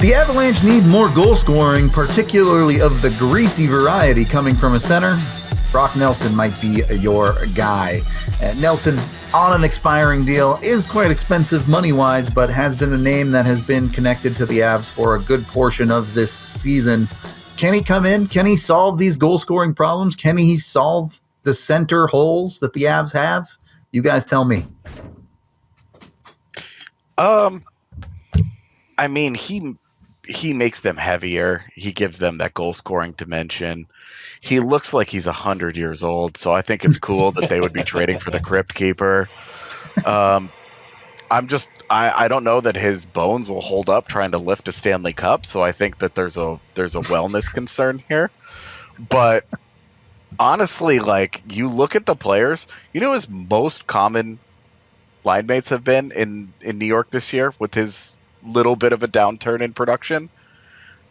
The Avalanche need more goal scoring, particularly of the greasy variety coming from a center. Brock Nelson might be your guy. Nelson, on an expiring deal, is quite expensive money-wise, but has been the name that has been connected to the Avs for a good portion of this season. Can he come in? Can he solve these goal-scoring problems? Can he solve the center holes that the Avs have? You guys tell me. I mean, he makes them heavier. He gives them that goal-scoring dimension. He looks like he's 100 years old, so I think it's cool that they would be trading for the Crypt Keeper. I don't know that his bones will hold up trying to lift a Stanley Cup, so I think that there's a wellness concern here. But honestly, like, you look at the players, you know, his most common line mates have been in New York this year with his little bit of a downturn in production?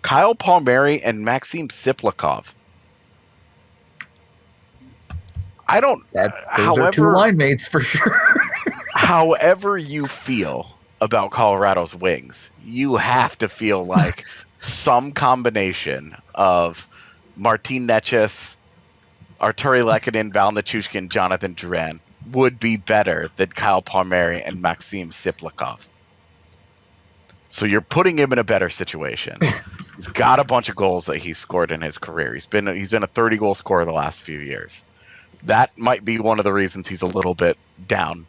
Kyle Palmieri and Maxim Siplikov. I don't. Those are two line mates for sure. However you feel about Colorado's wings, you have to feel like some combination of Martin Necas, Arturi Lehkonen, Val Nichushkin, Jonathan Drouin would be better than Kyle Palmieri and Maxim Siplikov. So you're putting him in a better situation. He's got a bunch of goals that he's scored in his career. He's been a 30-goal scorer the last few years. That might be one of the reasons he's a little bit down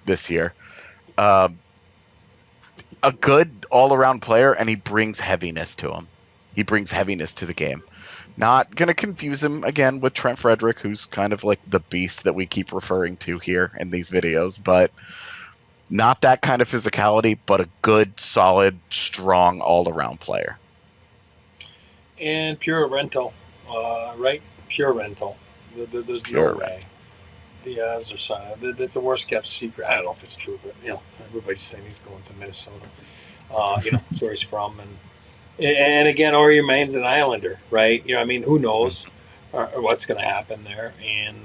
this year. A good all-around player, and he brings heaviness to him. He brings heaviness to the game. Not going to confuse him again with Trent Frederick, who's kind of like the beast that we keep referring to here in these videos, but not that kind of physicality, but a good, solid, strong all-around player. And pure rental, right? Pure rental. There's no way the Avs are signing. That's the worst kept secret. I don't know if it's true, but everybody's saying he's going to Minnesota. That's where he's from, and again, or he remains an Islander, right? I mean, who knows what's going to happen there? And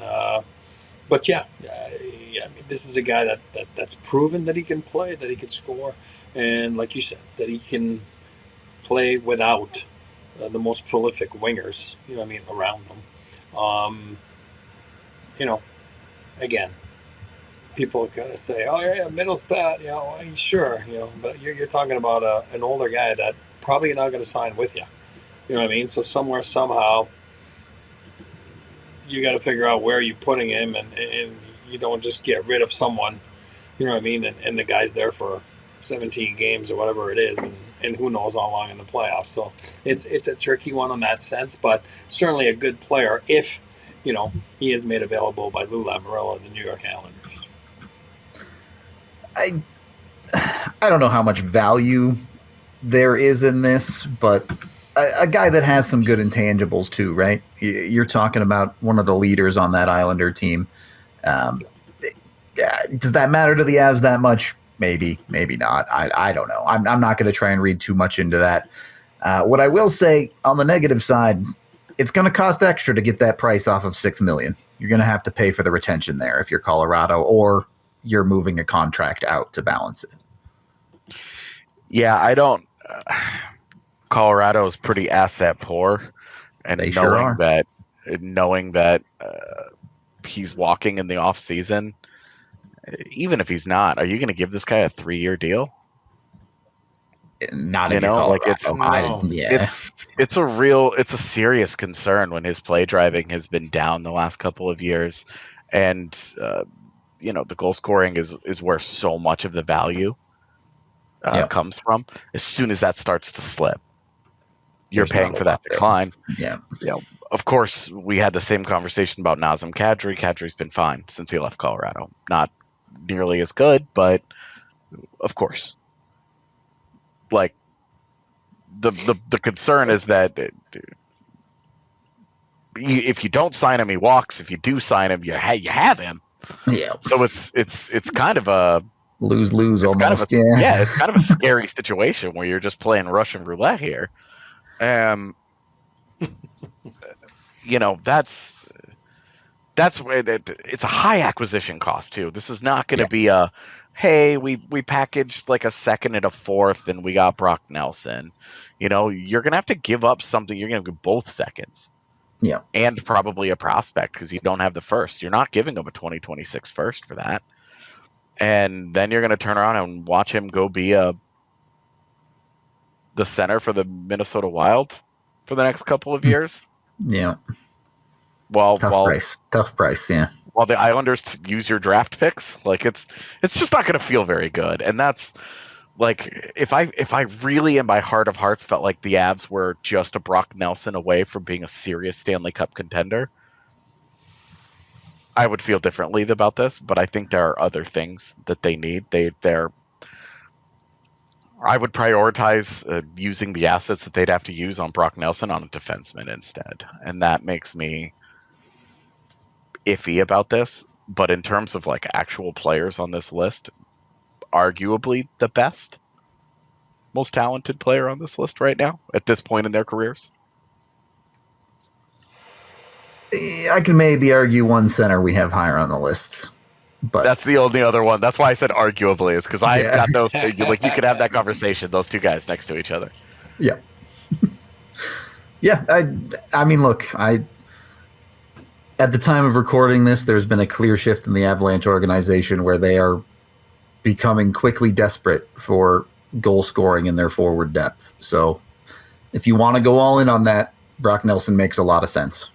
but I mean, this is a guy that's proven that he can play, that he can score, and like you said, that he can play without the most prolific wingers. Around them. Again, people kind of say, "Oh yeah, Middlestat, sure, but you're talking about an older guy that probably not going to sign with you. You know what I mean? So somewhere, somehow, you got to figure out where you're putting him, and you don't just get rid of someone. You know what I mean? And the guy's there for 17 games or whatever it is, and who knows how long in the playoffs. So it's a tricky one in that sense, but certainly a good player if he is made available by Lou Lamoriello of the New York Islanders. I don't know how much value there is in this, but a guy that has some good intangibles too, right? You're talking about one of the leaders on that Islander team. Does that matter to the Avs that much? Maybe, maybe not. I don't know. I'm not going to try and read too much into that. What I will say on the negative side, it's going to cost extra to get that price off of $6 million. You're going to have to pay for the retention there if you're Colorado, or you're moving a contract out to balance it. Yeah, I don't. Colorado is pretty asset poor, and they sure are. knowing that he's walking in the off season. Even if he's not, are you going to give this guy a 3-year deal? Not in it's a serious concern when his play driving has been down the last couple of years, and the goal scoring is where so much of the value comes from. As soon as that starts to slip, you're paying for that decline. Yeah. Of course, we had the same conversation about Nazem Kadri. Kadri's been fine since he left Colorado. Not nearly as good, but of course. Like, the concern is that if you don't sign him, he walks. If you do sign him, you have him. Yeah. So it's kind of a lose almost. It's kind of a scary situation where you're just playing Russian roulette here. That's that's where it's a high acquisition cost too. This is not going to be a, hey, we packaged like a second and a fourth and we got Brock Nelson. You're going to have to give up something. You're going to give both seconds. Yeah. And probably a prospect because you don't have the first. You're not giving him a 2026 first for that. And then you're going to turn around and watch him go be the center for the Minnesota Wild for the next couple of years. Yeah. Tough price. Yeah. While the Islanders use your draft picks, like it's just not going to feel very good. And that's like if I really in my heart of hearts felt like the Avs were just a Brock Nelson away from being a serious Stanley Cup contender, I would feel differently about this. But I think there are other things that they need. I would prioritize using the assets that they'd have to use on Brock Nelson on a defenseman instead, and that makes me iffy about this. But in terms of like actual players on this list, arguably the best, most talented player on this list right now at this point in their careers. I can maybe argue one center we have higher on the list, but that's the only other one. That's why I said arguably, is because I got those. Like you could have that conversation, those two guys next to each other. Yeah. Yeah. I mean, look, at the time of recording this, there's been a clear shift in the Avalanche organization where they are becoming quickly desperate for goal scoring in their forward depth. So if you want to go all in on that, Brock Nelson makes a lot of sense.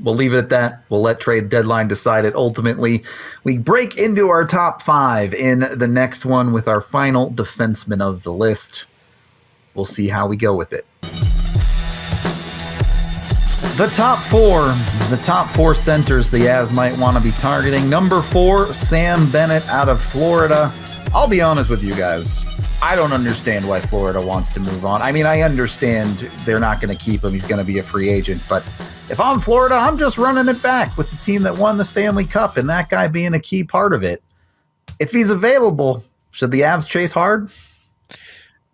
We'll leave it at that. We'll let trade deadline decide it. Ultimately, we break into our top 5 in the next one with our final defenseman of the list. We'll see how we go with it. The top 4 centers the Avs might want to be targeting. Number 4, Sam Bennett out of Florida. I'll be honest with you guys. I don't understand why Florida wants to move on. I mean, I understand they're not going to keep him. He's going to be a free agent. But if I'm Florida, I'm just running it back with the team that won the Stanley Cup and that guy being a key part of it. If he's available, should the Avs chase hard?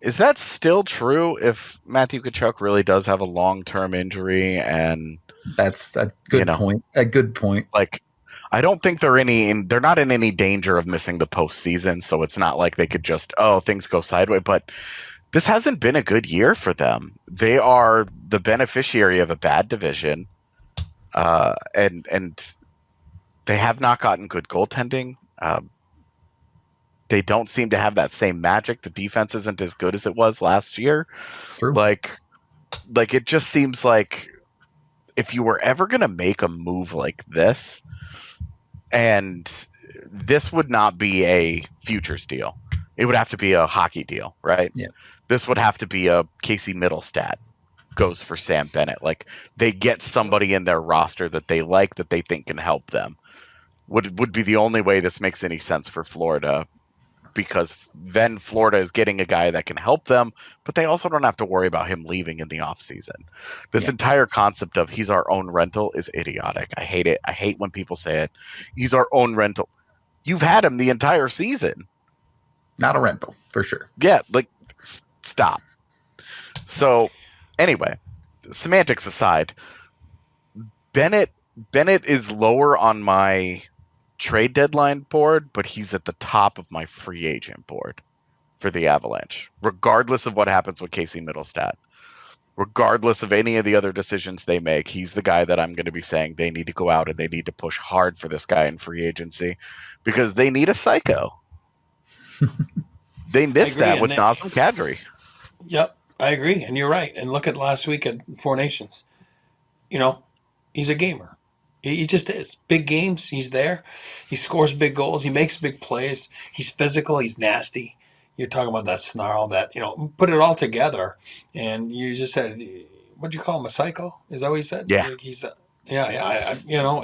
Is that still true if Matthew Tkachuk really does have a long-term injury? And that's a good point. A good point. Like, I don't think they're not in any danger of missing the postseason, so it's not like they could just, things go sideways. But this hasn't been a good year for them. They are the beneficiary of a bad division, and they have not gotten good goaltending. They don't seem to have that same magic. The defense isn't as good as it was last year. True. Like it just seems like if you were ever going to make a move like this, and this would not be a futures deal. It would have to be a hockey deal, right? Yeah. This would have to be a Casey Middlestat goes for Sam Bennett. Like they get somebody in their roster that they like, that they think can help them. Would be the only way this makes any sense for Florida, because then Florida is getting a guy that can help them, but they also don't have to worry about him leaving in the offseason. This entire concept of he's our own rental is idiotic. I hate it. I hate when people say it. He's our own rental. You've had him the entire season. Not a rental, for sure. Yeah, like, stop. So, anyway, semantics aside, Bennett is lower on my trade deadline board, but he's at the top of my free agent board for the Avalanche, regardless of what happens with Casey Middlestat. Regardless of any of the other decisions they make, he's the guy that I'm going to be saying they need to go out and they need to push hard for this guy in free agency, because they need a psycho. They missed that with Nazem Kadri. Yep, I agree. And you're right. And look at last week at Four Nations. He's a gamer. He just is. Big games, he's there. He scores big goals. He makes big plays. He's physical. He's nasty. You're talking about that snarl, that, put it all together. And you just said, what'd you call him, a psycho? Is that what you said? Yeah.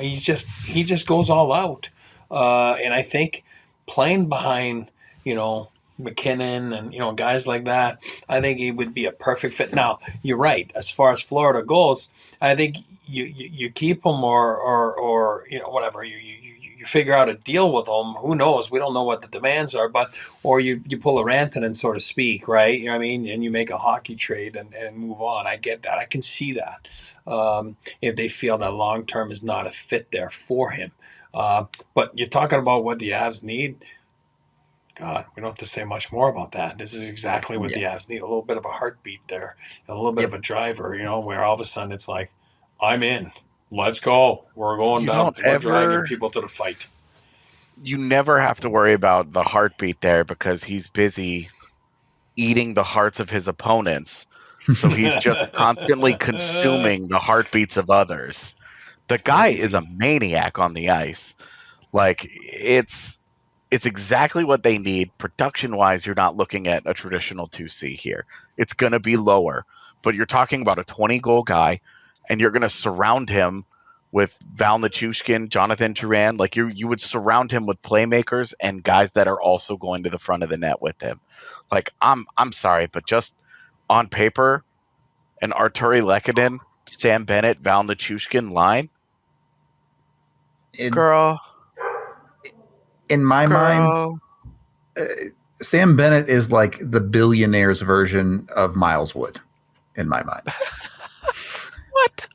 He just goes all out. And I think playing behind, McKinnon and, guys like that, I think he would be a perfect fit. Now, you're right. As far as Florida goes, I think you keep him or whatever. You you figure out a deal with them. Who knows? We don't know what the demands are, but or you pull a Rantanen, so to speak, right? You know what I mean? And you make a hockey trade and move on. I get that. I can see that. If they feel that long term is not a fit there for him. But you're talking about what the Avs need. God, we don't have to say much more about that. This is exactly what the Avs need. A little bit of a heartbeat there, a little bit of a driver, where all of a sudden it's like, I'm in. Let's go. We're going down. We're dragging people to the fight. You never have to worry about the heartbeat there because he's busy eating the hearts of his opponents. So he's just constantly consuming the heartbeats of others. The guy is a maniac on the ice. Like, it's exactly what they need. Production-wise, you're not looking at a traditional 2C here. It's going to be lower. But you're talking about a 20-goal guy, and you're going to surround him with Val Nichushkin, Jonathan Drouin. Like, you would surround him with playmakers and guys that are also going to the front of the net with him. Like, I'm sorry, but just on paper, an Arturi Lehkonen, Sam Bennett, Val Nichushkin line, girl. In my mind, Sam Bennett is like the billionaire's version of Miles Wood, in my mind. What?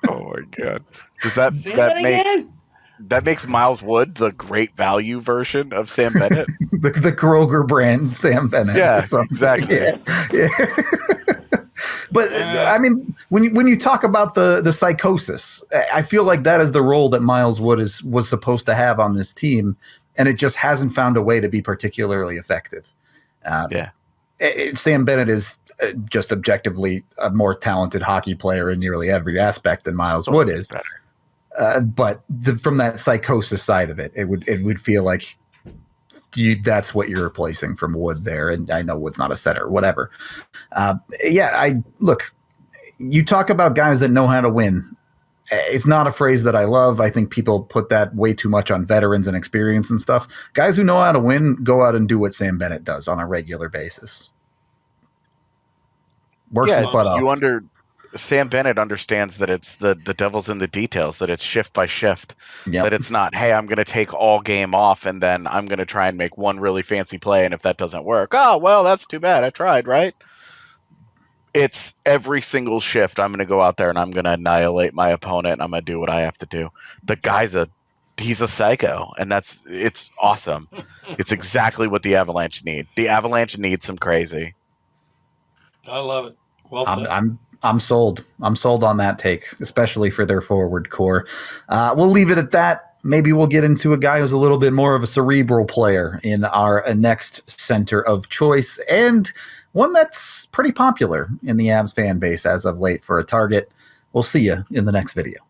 Oh my God! Does that makes Miles Wood the great value version of Sam Bennett? the Kroger brand Sam Bennett. Yeah, exactly. Yeah. But I mean, when you talk about the psychosis, I feel like that is the role that Miles Wood was supposed to have on this team, and it just hasn't found a way to be particularly effective. Sam Bennett is just objectively a more talented hockey player in nearly every aspect than Miles Wood is. But from that psychosis side of it, it would feel like that's what you're replacing from Wood there. And I know Wood's not a setter, whatever. Look, you talk about guys that know how to win. It's not a phrase that I love. I think people put that way too much on veterans and experience and stuff. Guys who know how to win go out and do what Sam Bennett does on a regular basis. Works his butt off. Sam Bennett understands that it's the devil's in the details, that it's shift by shift, that it's not, hey, I'm going to take all game off and then I'm going to try and make one really fancy play. And if that doesn't work, oh, well, that's too bad. I tried, right? It's every single shift. I'm going to go out there and I'm going to annihilate my opponent. And I'm going to do what I have to do. The guy's he's a psycho, and it's awesome. It's exactly what the Avalanche need. The Avalanche need some crazy. I love it. Well said. I'm sold. I'm sold on that take, especially for their forward core. We'll leave it at that. Maybe we'll get into a guy who's a little bit more of a cerebral player in our next center of choice, and one that's pretty popular in the Avs fan base as of late for a target. We'll see you in the next video.